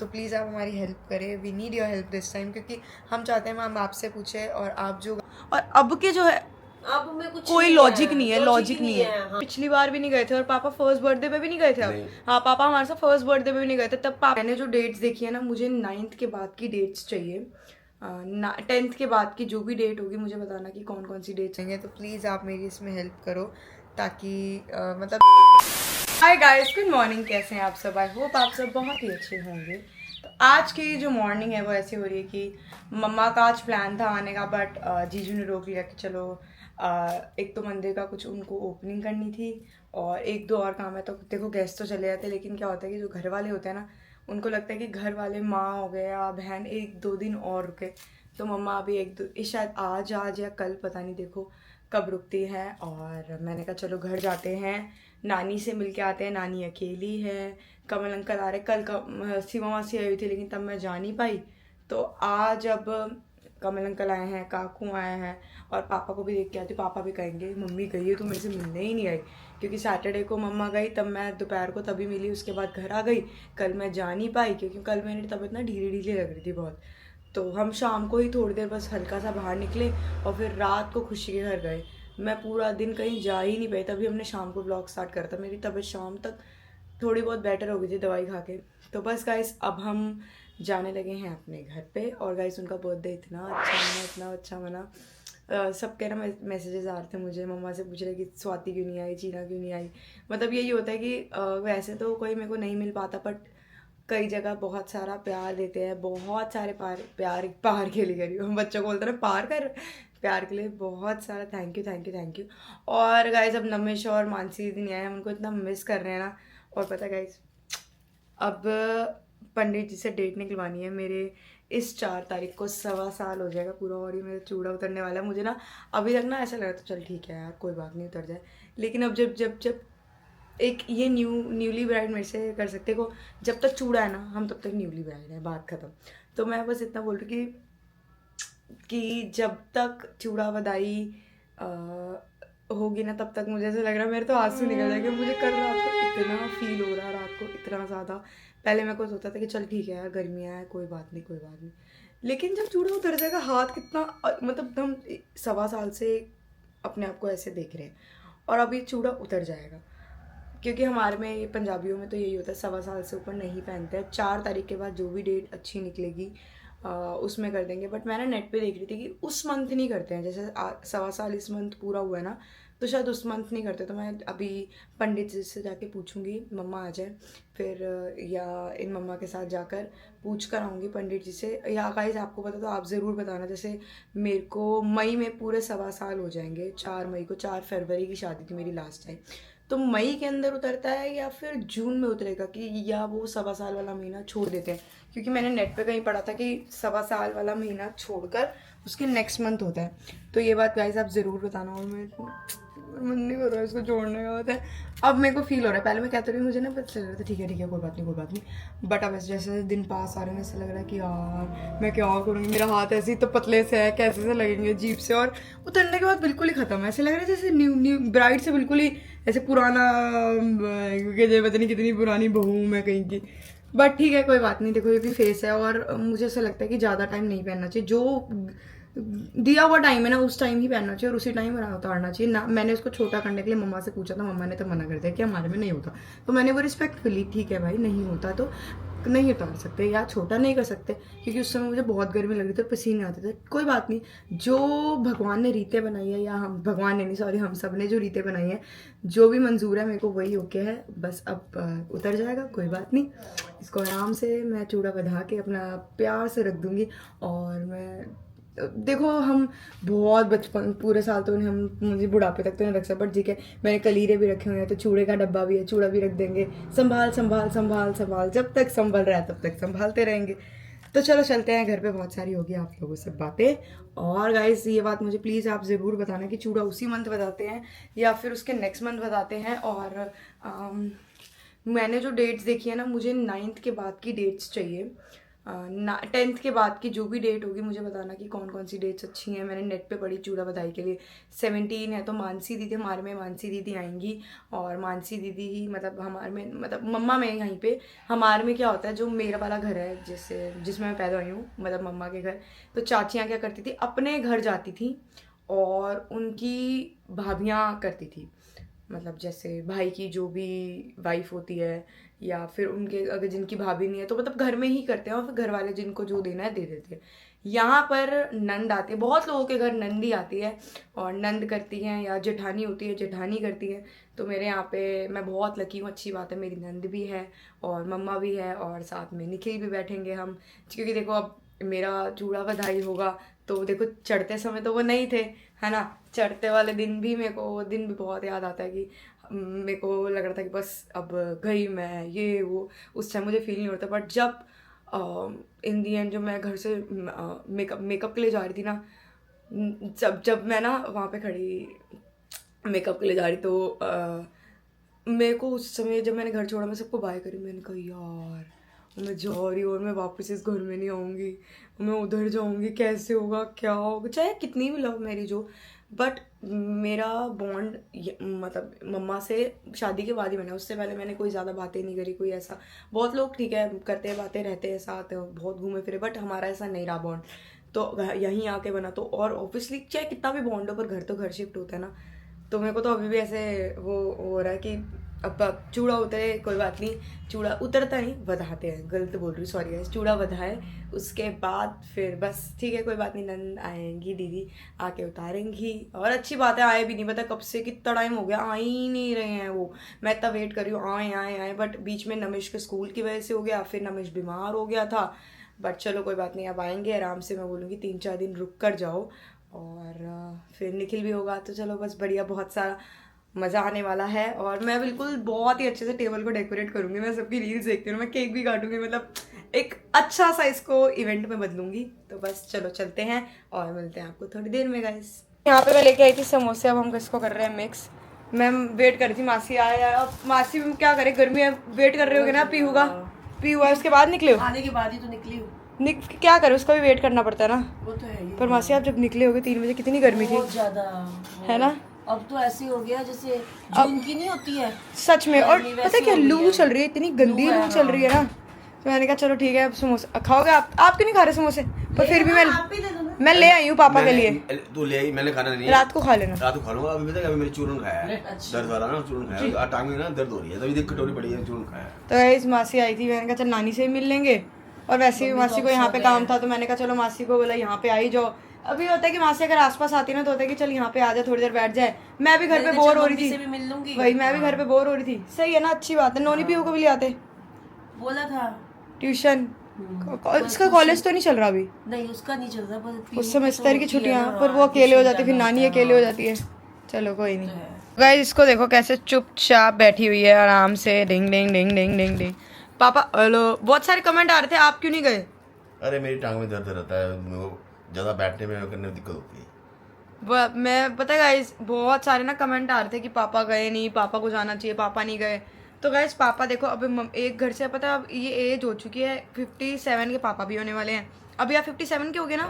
तो प्लीज़ आप हमारी हेल्प करें, we need your help this time, क्योंकि हम चाहते हैं हम आपसे पूछें और आप जो और अब के जो है अब में कुछ कोई लॉजिक नहीं है, लॉजिक नहीं है। हाँ। पिछली बार भी नहीं गए थे और पापा फर्स्ट बर्थडे पे भी नहीं गए थे अब। हाँ, पापा हमारे साथ फर्स्ट बर्थडे पे भी नहीं गए थे। तब मैंने जो डेट्स देखी है ना, मुझे 9th के बाद की डेट्स चाहिए। 10th के बाद की जो भी डेट होगी मुझे बताना कि कौन कौन सी डेट चाहिए। तो प्लीज़ आप मेरी इसमें हेल्प करो ताकि मतलब हाय गाइस, गुड मॉर्निंग। कैसे हैं आप सब? आई होप आप सब बहुत ही अच्छे होंगे। तो आज की जो मॉर्निंग है वो ऐसी हो रही है कि मम्मा का आज प्लान था आने का, बट जीजू ने रोक लिया कि चलो एक तो मंदिर का कुछ उनको ओपनिंग करनी थी और एक दो और काम है। तो देखो गेस्ट तो चले जाते हैं, लेकिन क्या होता है कि जो घर वाले होते हैं ना, उनको लगता है कि घर वाले माँ हो गए या बहन एक दो दिन और रुके। तो मम्मा अभी एक दो शायद आज या कल, पता नहीं, देखो कब रुकती है। और मैंने कहा चलो घर जाते हैं, नानी से मिल के आते हैं। नानी अकेली है, कमल अंकल आ रहे। कल सीमा मासी आई हुई थी लेकिन तब मैं जा नहीं पाई। तो आज अब कमल अंकल आए हैं, काकू आए हैं और पापा को भी देख के आती। पापा भी कहेंगे मम्मी गई है तो मेरे से मिलने ही नहीं आई, क्योंकि सैटरडे को मम्मा गई तब मैं दोपहर को तभी मिली, उसके बाद घर आ गई। कल मैं जा नहीं पाई क्योंकि कल मेरी तबीयत ना ढीली ढीली लग रही थी बहुत। तो हम शाम को ही थोड़ी देर बस हल्का सा बाहर निकले और फिर रात को खुशी के घर गए। मैं पूरा दिन कहीं जा ही नहीं पाई। तभी हमने शाम को ब्लॉग स्टार्ट करा था। मेरी तबीयत शाम तक थोड़ी बहुत बेटर हो गई थी दवाई खा के। तो बस गाइस अब हम जाने लगे हैं अपने घर पे। और गाइस उनका बर्थडे इतना अच्छा मना, इतना अच्छा मना। सब कह रहे मैसेजेस आ रहे थे मुझे, मम्मा से पूछ रहे कि स्वाति क्यों नहीं आई, चीना क्यों नहीं आई। मतलब यही होता है कि वैसे तो कोई मेरे को नहीं मिल पाता, बट कई जगह बहुत सारा प्यार देते हैं, बहुत सारे प्यार के लिए करी हम बच्चों को बोलते हैं पार कर, प्यार के लिए बहुत सारा thank you thank you thank you. और गाइज अब नमेश और मानसी दीदी नहीं आए, हम उनको इतना मिस कर रहे हैं ना। और पता है गाइज, अब पंडित जी से डेट निकलवानी है मेरे। इस 4 तारीख को 1.25 साल हो जाएगा पूरा और ये मेरा चूड़ा उतरने वाला है। मुझे ना अभी तक ना ऐसा लग रहा था चल ठीक है यार कोई बात नहीं उतर जाए, लेकिन अब जब जब जब एक ये न्यूली ब्राइड मेरे से कर सकते को, जब तक चूड़ा है ना हम तब तक न्यूली ब्राइड है, बात खत्म। तो मैं बस इतना बोल रही कि जब तक चूड़ा बधाई होगी ना तब तक मुझे ऐसा लग रहा है मेरे तो आंसू निकल जाएंगे। मुझे कल रात को इतना फील हो रहा है, रात को इतना ज़्यादा। पहले मेरे को सोचा था कि चल ठीक है यार गर्मियाँ है, कोई बात नहीं कोई बात नहीं, लेकिन जब चूड़ा उतर जाएगा हाथ कितना मतलब हम 1.25 साल से अपने आप को ऐसे देख रहे हैं और अभी चूड़ा उतर जाएगा। क्योंकि हमारे में ये पंजाबियों में तो यही होता है, 1.25 साल से ऊपर नहीं पहनते हैं। 4 तारीख के बाद जो भी डेट अच्छी निकलेगी उसमें कर देंगे। बट मैं ना नेट पे देख रही थी कि उस मंथ नहीं करते हैं, जैसे 1.25 साल इस मंथ पूरा हुआ है ना, तो शायद उस मंथ नहीं करते। तो मैं अभी पंडित जी से जाके पूछूंगी, मम्मा आ जाए फिर या इन मम्मा के साथ जाकर पूछ कर आऊँगी पंडित जी से। या गाइस आपको पता तो आप ज़रूर बताना। जैसे मेरे को मई में पूरे 1.25 साल हो जाएंगे। 4 मई को, 4 फरवरी की शादी थी मेरी लास्ट टाइम। तो मई के अंदर उतरता है या फिर जून में उतरेगा, कि या वो 1.25 साल वाला महीना छोड़ देते हैं। क्योंकि मैंने नेट पे कहीं पढ़ा था कि 1.25 साल वाला महीना छोड़कर उसके नेक्स्ट मंथ होता है। तो ये बात गाइस आप ज़रूर बताना। और मैं मन नहीं कर रहा है इसको छोड़ने का। होता है अब मेरे को फील हो रहा है, पहले मैं कहती रही मुझे ना पता चल रहा था ठीक है कोई बात नहीं कोई बात नहीं, बट अब जैसे दिन पास आ रहे हैं ऐसा लग रहा है कि यार मैं क्या करूँगी, मेरा हाथ ऐसे ही तो पतले से है, कैसे से लगेंगे अजीब से। और उतरने के बाद बिल्कुल ही ख़त्म है, ऐसे लग रहा है जैसे न्यू ब्राइड से बिल्कुल ही ऐसे पुराना, क्योंकि पता नहीं कितनी पुरानी बहू मैं कहीं की। बट ठीक है कोई बात नहीं, देखो ये भी फेस है और मुझे ऐसा लगता है कि ज़्यादा टाइम नहीं पहनना चाहिए। जो दिया हुआ टाइम है ना उस टाइम ही पहनना चाहिए और उसी टाइम उतारना चाहिए ना। मैंने उसको छोटा करने के लिए मम्मा से पूछा था, मम्मा ने तो मना कर दिया कि हमारे में नहीं होता। तो मैंने वो रिस्पेक्टफुली, ठीक है भाई नहीं होता तो नहीं उतार सकते या छोटा नहीं कर सकते, क्योंकि उस समय मुझे बहुत गर्मी लग रही थी और पसीने आते थे। कोई बात नहीं, जो भगवान ने रीतें बनाई है, या हम भगवान ने नहीं सॉरी हम सब ने जो रीतें बनाई है, जो भी मंजूर है मेरे को वही ओके है। बस अब उतर जाएगा कोई बात नहीं। इसको आराम से मैं चूड़ा बधा के अपना प्यार से रख दूँगी। और मैं देखो हम बहुत बचपन पूरे साल तो हम मुझे बुढ़ापे तक तो नहीं रख सकते, बट ठीक है मैंने कलीरे भी रखे हुए हैं तो चूड़े का डब्बा भी है, चूड़ा भी रख देंगे। संभाल संभाल संभाल संभाल, जब तक संभल रहा है तब तक संभालते रहेंगे। तो चलो चलते हैं, घर पे बहुत सारी होगी आप लोगों से बातें। और गाइस ये बात मुझे प्लीज़ आप ज़रूर बताना कि चूड़ा उसी मंथ बताते हैं या फिर उसके नेक्स्ट मंथ बताते हैं। और मैंने जो डेट्स देखी है ना, मुझे 9th के बाद की डेट्स चाहिए। 10th के बाद की जो भी डेट होगी मुझे बताना कि कौन कौन सी डेट्स अच्छी हैं। मैंने नेट पे पढ़ी चूड़ा बधाई के लिए 17 है, तो मानसी दीदी हमारे में मानसी दीदी आएंगी। और मानसी दीदी ही मतलब हमारे में मतलब मम्मा में यहीं पे हमारे में क्या होता है, जो मेरा वाला घर है जिसमें मैं पैदा हुई हूँ मतलब मम्मा के घर, तो चाचियाँ क्या करती थी अपने घर जाती थी और उनकी भाभियाँ करती थी, मतलब जैसे भाई की जो भी वाइफ होती है या फिर उनके अगर जिनकी भाभी नहीं है तो मतलब घर में ही करते हैं और फिर घर वाले जिनको जो देना है दे देते हैं। यहाँ पर नंद आती है, बहुत लोगों के घर नंदी आती है और नंद करती हैं, या जेठानी होती है जेठानी करती है। तो मेरे यहाँ पे मैं बहुत लकी हूँ, अच्छी बात है, मेरी नंद भी है और मम्मा भी है और साथ में निखिल भी बैठेंगे हम, क्योंकि देखो अब मेरा चूड़ा बधाई होगा तो देखो चढ़ते समय तो वो नहीं थे, है ना। चढ़ते वाले दिन भी मेरे को वो दिन भी बहुत याद आता है कि मेरे को लग रहा था कि बस अब गई मैं, ये वो उस टाइम मुझे फील नहीं होता। बट जब इन दी एंड जब मैं घर से मेकअप के लिए जा रही थी ना, जब मैं ना वहाँ पे खड़ी मेकअप के लिए जा रही तो मेरे को उस समय जब मैंने घर छोड़ा मैं सबको बाय करी, मैंने कहा यार मैं जा रही हूँ और मैं वापस इस घर में नहीं आऊँगी, मैं उधर जाऊँगी, कैसे होगा क्या होगा, चाहे कितनी भी लव मैरिज हो। बट मेरा बॉन्ड मतलब मम्मा से शादी के बाद ही बना, उससे पहले मैंने कोई ज़्यादा बातें नहीं करी, कोई ऐसा। बहुत लोग ठीक है करते हैं बातें, रहते हैं साथ, बहुत घूमे फिरे, बट हमारा ऐसा नहीं रहा बॉन्ड। तो यहीं आके बना तो, और ऑब्वियसली चाहे कितना भी बॉन्ड हो पर घर तो घर शिफ्ट होता है ना। तो मेरे को तो अभी भी ऐसे वो हो रहा है कि अब चूड़ा उतरे कोई बात नहीं, चूड़ा उतरता नहीं बधाते हैं, गलत बोल रही हूँ सॉरी है, चूड़ा बधाए उसके बाद फिर बस ठीक है कोई बात नहीं, नंद आएंगी दीदी आके उतारेंगी। और अच्छी बात है आए भी नहीं, पता कब से कितना टाइम हो गया आ ही नहीं रहे हैं वो, मैं इतना वेट कर रही हूँ आए आए आए। बट बीच में नमिश के स्कूल की वजह से हो गया, फिर नमिश बीमार हो गया था। बट चलो कोई बात नहीं, अब आएंगे आराम से, मैं बोलूँगी 3-4 दिन रुक कर जाओ। और फिर निखिल भी होगा तो चलो बस बढ़िया, बहुत सारा मज़ा आने वाला है। और मैं बिल्कुल बहुत ही अच्छे से टेबल को डेकोरेट करूँगी, मैं सबकी रील्स देखती हूँ, मैं केक भी काटूंगी, मतलब एक अच्छा सा इसको इवेंट में बदलूंगी। तो बस चलो चलते हैं और मिलते हैं आपको थोड़ी देर में गाइस। यहाँ पे मैं लेके आई थी समोसे, अब हम किसको कर रहे हैं मिक्स। मैं वेट कर रही थी मासी आए, अब मासी क्या करे, गर्मी है, वेट कर रहे होगे ना पीहू का, पीहू है उसके बाद निकले हो, आने के बाद ही तो निकली हूँ। क्या करे उसका भी वेट करना पड़ता है ना। वो तो है ही। पर मासी आप जब निकले होगे 3 बजे कितनी गर्मी थी, बहुत ज्यादा है ना। अब तो ऐसी हो गया जैसे जून की नहीं होती है सच में। और गर्मी पता वैसी क्या हो गई लू है। चल रही है, इतनी गंदी लू चल रही है ना। तो मैंने कहा चलो ठीक है अब समोसे खाओगे आप क्यों नहीं खा रहे समोसे, पर फिर भी मैं ले आई हूँ पापा के लिए। तू ले आई, मैंने खाना नहीं है, रात को खा लेना। रात को खा लूंगा। अभी पता है अभी मेरी चूरन खाया है, दर्द वाला ना चूरन खाया है, टांग में ना दर्द हो रही है, तभी देख कटोरी पड़ी है चूरन खाया है। तो इस मासी आई थी, मैंने कहा चल नानी से ही मिल लेंगे, और वैसे भी मासी को यहाँ पे काम था तो मैंने कहा चलो मासी को बोला यहाँ पे आई जाओ। अभी होता है कि मासी अगर आसपास आती ना तो होता है कि चल यहाँ पे आ जा थोड़ी देर बैठ जाए, मैं भी घर पे बोर हो रही थी, मिल लूंगी वही मैं भी घर पे बोर हो रही थी। सही है ना, अच्छी बात है। नोनी पीहू को भी ले आते, बोला था ट्यूशन, उसका कॉलेज तो नहीं चल रहा अभी, नहीं उसका नहीं चल रहा, उस सेमेस्टर की छुट्टियां, पर वो अकेले हो जाती, फिर नानी अकेले हो जाती है। चलो कोई नहीं। गाइस इसको देखो कैसे चुपचाप बैठी हुई है आराम से, डिंग डिंग डिंग डिंग डिंग डिंग। पापा हेलो, बहुत सारे कमेंट आ रहे थे आप क्यों नहीं गए। अरे मेरी टांग में दर्द रहता है, मेरे को ज्यादा बैठने में करने में दिक्कत होती है। मैं पता है गाइस बहुत सारे ना कमेंट आ रहे थे कि पापा गए नहीं, पापा को जाना चाहिए, पापा नहीं गए। तो गाइस पापा देखो अब एक घर से पता है अब ये एज हो चुकी है 57 के, पापा भी होने वाले हैं अभी। आप 57 के हो गए ना,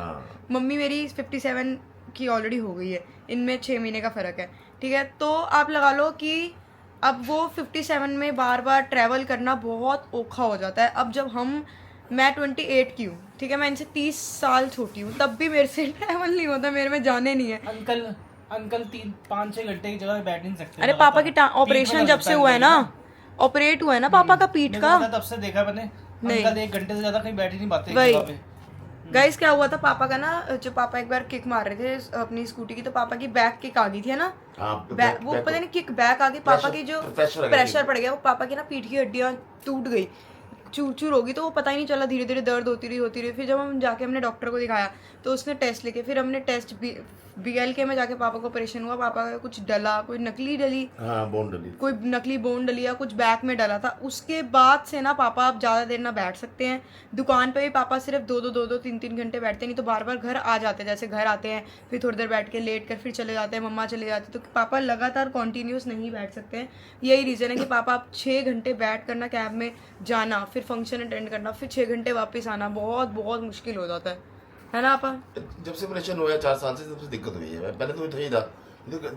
मम्मी मेरी 57 की ऑलरेडी हो गई है, इनमें 6 महीने का फ़र्क है, ठीक है। तो आप लगा लो कि अब वो 57 में बार बार ट्रैवल करना बहुत औखा हो जाता है। अब जब मैं 28 की हूँ, ठीक है, मैं इनसे 30 साल छोटी हूँ, तब भी मेरे से ट्रैवल नहीं होता, मेरे में जाने नहीं है। अंकल 3-5-6 घंटे की जगह बैठ नहीं सकते। अरे पापा की ऑपरेशन जब से हुआ है ना, ऑपरेट हुआ है ना पापा का पीठ का, तब से देखा मैंने, अंकल 1 घंटे से ज्यादा कहीं बैठ ही नहीं पाते वही जगह पे। गाइस क्या हुआ था पापा का ना, जो पापा एक बार किक मार रहे थे अपनी स्कूटी की, तो पापा की बैक किक आ गई थी, है ना। वो पता नहीं किक बैक आ गई, पापा की जो प्रेशर पड़ गया, वो पापा की ना पीठ की हड्डियां टूट गई, चूर चूर होगी, तो वो पता ही नहीं चला, धीरे धीरे दर्द होती रही। फिर जब हम जाके हमने डॉक्टर को दिखाया तो उसने टेस्ट लेके, फिर हमने टेस्ट BLK में जाके पापा को ऑपरेशन हुआ, पापा का कुछ डला, कोई नकली डली, बोन डली, कोई नकली बोन डली या कुछ बैक में डला था। उसके बाद से ना पापा अब ज़्यादा देर ना बैठ सकते हैं, दुकान पे भी पापा सिर्फ 2-3 घंटे बैठते, नहीं तो बार बार घर आ जाते हैं, जैसे घर आते हैं फिर थोड़ी देर बैठ के लेट कर फिर चले जाते हैं, मम्मा चले जाती, तो पापा लगातार कॉन्टीन्यूस नहीं बैठ सकते हैं। यही रीज़न है कि पापा आप 6 घंटे बैठ कर ना कैब में जाना, फिर फिर फंक्शन अटेंड करना, फिर 6 घंटे वापस आना, बहुत बहुत मुश्किल हो जाता है ना आपा? जब से ऑपरेशन हुआ 4 साल से सबसे दिक्कत हुई है। पहले तो ही था,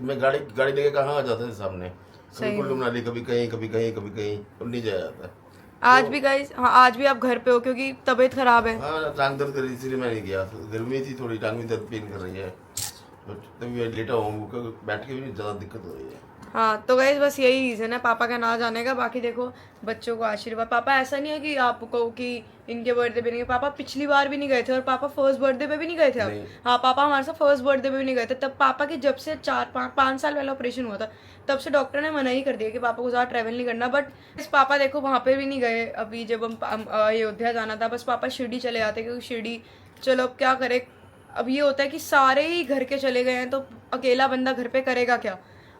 मैं गाड़ी लेके कहाँ आ जाता था सामने, कभी कुल्लू मनाली, कभी कहीं और नहीं जाया जाता। आज भी गाइस, हाँ आज भी आप घर पे हो क्योंकि तबीयत खराब है। हाँ, टांग दर्द कर रही, इसीलिए मैं नहीं गया। गर्मी थी थोड़ी, टांग में दर्द पेन कर रही है, तभी मैं लेटा हूँ, बैठ के भी ज़्यादा दिक्कत हो रही है। हाँ तो गाइस बस यही रीज़न है पापा का ना जाने का। बाकी देखो बच्चों को आशीर्वाद, पापा ऐसा नहीं है कि आपको कि इनके बर्थडे पे नहीं गए, पापा पिछली बार भी नहीं गए थे और पापा फर्स्ट बर्थडे पे भी नहीं गए थे अब। हाँ पापा हमारे साथ फर्स्ट बर्थडे पे भी नहीं गए थे। तब पापा के जब से 4-5 साल पहले ऑपरेशन हुआ था तब से डॉक्टर ने मना ही कर दिया कि पापा को ज़्यादा ट्रैवल नहीं करना। बट इस पापा देखो वहाँ पे भी नहीं गए। अभी जब हम अयोध्या जाना था, बस पापा शिरडी चले जाते क्योंकि शिरडी चलो अब क्या करे। अब ये होता है कि सारे ही घर के चले गए हैं तो अकेला बंदा घर पे करेगा क्या।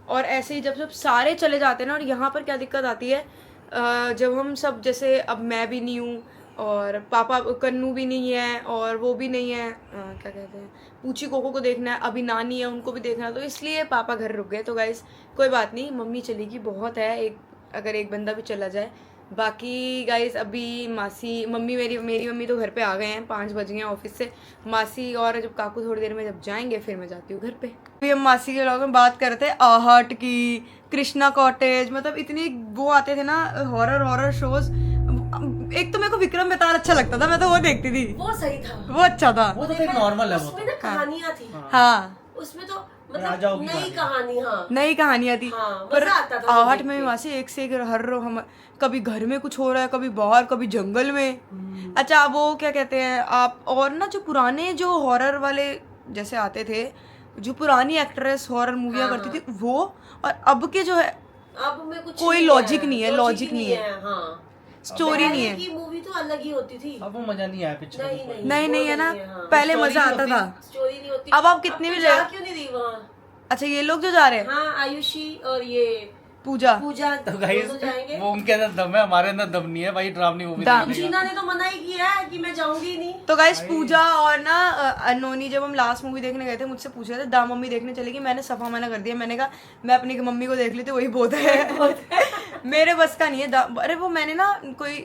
और ऐसे ही जब जब सारे चले जाते हैं ना, और यहाँ पर क्या दिक्कत आती है, जब हम सब जैसे अब मैं भी नहीं हूँ और पापा कन्नू भी नहीं है और वो भी नहीं है, क्या कहते हैं, पूछी कोको को देखना है, अभी नानी है उनको भी देखना है, तो इसलिए पापा घर रुक गए। तो गाइस कोई बात नहीं, मम्मी चलेगी, बहुत है एक, अगर एक बंदा भी चला जाए। बाकी गाइस अभी मम्मी मेरी मम्मी तो घर पे आ गए हैं, 5 बज गए हैं ऑफिस से। मासी और जब काकू थोड़ी देर में जब जाएंगे फिर मैं जाती हूँ घर पे। अभी हम मासी के लोग में बात करते हैं आहट की, कृष्णा कॉटेज, मतलब इतनी वो आते थे ना हॉरर शोज। एक तो मेरे को विक्रम बेताल अच्छा लगता था, मैं तो वो देखती थी, वो सही था, वो अच्छा था। वो तो एक नॉर्मल है, वो उसमें ना कहानियां थी। हाँ उसमें तो राजाओं मतलब की नई कहानी, हाँ नई कहानियां थी। हाँ, पर मजा आता था आहट में वहां से एक से एक हर हम कभी घर में कुछ हो रहा है, कभी बाहर, कभी जंगल में। अच्छा वो क्या कहते हैं आप, और ना जो पुराने जो हॉरर वाले जैसे आते थे, जो पुरानी एक्ट्रेस हॉरर मूवियां करती थी वो, और अब के जो है अब में कुछ कोई लॉजिक नहीं है, लॉजिक नहीं है, हाँ स्टोरी नहीं है। की मूवी तो अलग ही होती थी। अब वो मजा नहीं आया पिक्चर। नहीं है ना, पहले मजा आता था। स्टोरी नहीं होती। अब आप कितनी भी जा क्यों नहीं रही वहाँ? अच्छा ये लोग जो जा रहे हैं, हाँ आयुषी और ये पूजा तो गाइस दोनों जाएंगे। वो उनके अंदर दम है, हमारे अंदर दम नहीं है भाई, ड्रामनी मूवी जीना ने तो मना ही किया है कि मैं जाऊंगी नहीं। तो गाइस पूजा और ना अनोनी जब हम लास्ट मूवी देखने गए थे मुझसे पूछ रहे थे दा मम्मी देखने चलेगी, मैंने सफा मना कर दिया। मैंने कहा मैं अपनी मम्मी को देख लेती, वही बहुत है मेरे बस का नहीं है। अरे वो मैंने ना कोई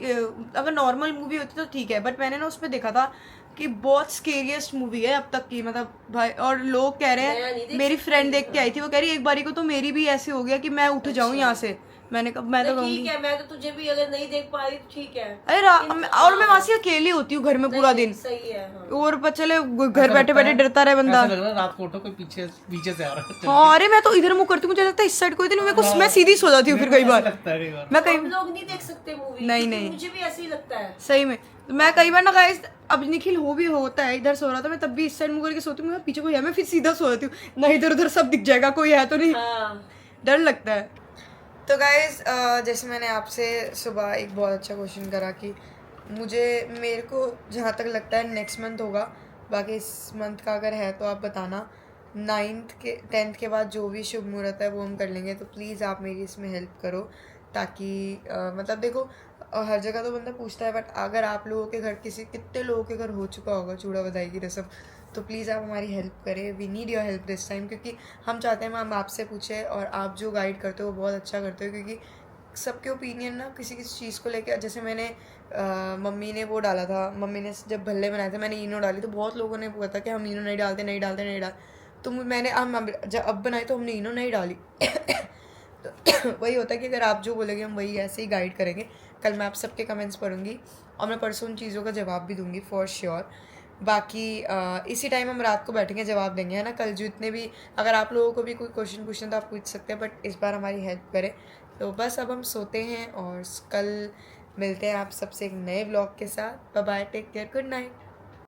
अगर नॉर्मल मूवी होती तो ठीक है, बट मैंने ना उसमें देखा था कि बहुत स्केरियस्ट मूवी है अब तक की, मतलब भाई। और लोग कह रहे हैं, मेरी फ्रेंड देख के आई थी, वो कह रही एक बारी को तो मेरी भी ऐसे हो गया कि मैं उठ जाऊं यहाँ से। मैंने कहा मैं तो कहूंगी ठीक है, मैं तो तुझे भी अगर नहीं देख पा रही तो ठीक है। अरे और मैं वहां से अकेली होती हूँ घर में पूरा दिन, सही है हाँ। और चले घर बैठे बैठे डरता रहे बंदा। लग रहा है रात को उठो कोई पीछे से आ रहा है। हाँ अरे मैं तो इधर मुंह करती हूँ, मुझे लगता है इस साइड कोई दिन मेरे को, मैं सीधी सो जाती हूँ फिर कई बार। लगता है कई बार मैं कई हम लोग नहीं देख सकते मूवी। नहीं मुझे भी ऐसे ही लगता है सही में। तो मैं कई बार ना गाइस, अब निखिल होता है इधर सो रहा था, मैं तब भी इस साइड मुंह करके सोती हूँ, पीछे कोई है मैं फिर सीधा सो जाती हूँ, ना इधर उधर सब दिख जाएगा कोई है तो नहीं, डर लगता है। तो गाइस जैसे मैंने आपसे सुबह एक बहुत अच्छा क्वेश्चन करा कि मेरे को जहाँ तक लगता है नेक्स्ट मंथ होगा, बाकी इस मंथ का अगर है तो आप बताना। 10th के बाद जो भी शुभ मुहूर्त है वो हम कर लेंगे, तो प्लीज़ आप मेरी इसमें हेल्प करो ताकि मतलब देखो हर जगह तो बंदा पूछता है, बट अगर आप लोगों के घर कितने लोगों के घर हो चुका होगा चूड़ा बधाई की रस्म, तो प्लीज़ आप हमारी हेल्प करें। We need your help this time, क्योंकि हम चाहते हैं हम आपसे पूछें और आप जो गाइड करते हो वो बहुत अच्छा करते हो, क्योंकि सबके ओपिनियन ना किसी चीज़ को लेकर, जैसे मैंने मम्मी ने वो डाला था, मम्मी ने जब भल्ले बनाए थे मैंने इनो डाली, तो बहुत लोगों ने बोला था कि हम इनो नहीं डालते, तो मैंने जब अब बनाए तो हमने इनो नहीं डाली तो वही होता है कि अगर आप जो बोलेंगे हम वही ऐसे ही गाइड करेंगे। कल मैं आप सबके कमेंट्स पढ़ूंगी और मैं परसों उन चीज़ों का जवाब भी दूंगी फॉर श्योर। बाकी इसी टाइम हम रात को बैठेंगे जवाब देंगे, है ना। कल जितने भी अगर आप लोगों को भी कोई क्वेश्चन पूछना तो आप पूछ सकते हैं, बट इस बार हमारी हेल्प करें। तो बस अब हम सोते हैं और कल मिलते हैं आप सबसे एक नए व्लॉग के साथ। Bye bye, take care, good night.